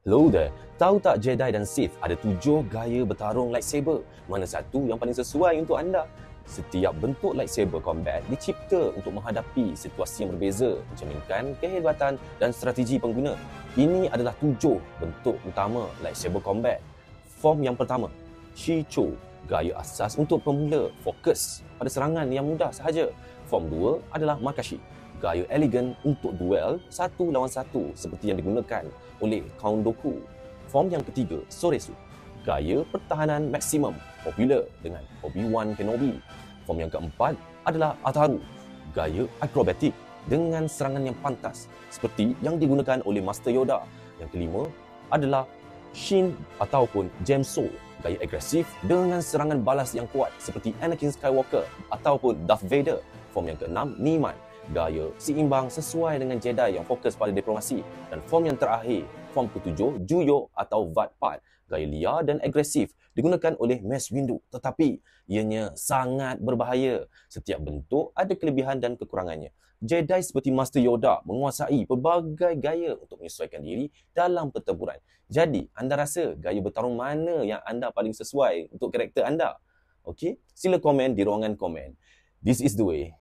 Hello there. Tahu tak Jedi dan Sith ada 7 gaya bertarung lightsaber? Mana satu yang paling sesuai untuk anda? Setiap bentuk lightsaber combat dicipta untuk menghadapi situasi yang berbeza, mencerminkan kehebatan dan strategi pengguna. Ini adalah 7 bentuk utama lightsaber combat. Form yang pertama, Shicho, gaya asas untuk pemula, fokus pada serangan yang mudah sahaja. Form 2 adalah Makashi, gaya elegan untuk duel satu lawan satu seperti yang digunakan oleh Count Dooku. Form yang ketiga, Soresu, gaya pertahanan maksimum, popular dengan Obi-Wan Kenobi. Form yang keempat adalah Ataru, gaya akrobatik dengan serangan yang pantas seperti yang digunakan oleh Master Yoda. Yang kelima adalah Shin ataupun Gemso, gaya agresif dengan serangan balas yang kuat seperti Anakin Skywalker ataupun Darth Vader. Form yang keenam, Niman, gaya seimbang sesuai dengan Jedi yang fokus pada diplomasi. Dan form yang terakhir, form ketujuh, Juyo atau Vatpat, gaya liar dan agresif digunakan oleh Mace Windu, tetapi ianya sangat berbahaya. Setiap bentuk ada kelebihan dan kekurangannya. Jedi seperti Master Yoda menguasai pelbagai gaya untuk menyesuaikan diri dalam pertempuran. Jadi, anda rasa gaya bertarung mana yang anda paling sesuai untuk karakter anda? Okey, sila komen di ruangan komen. This is the way.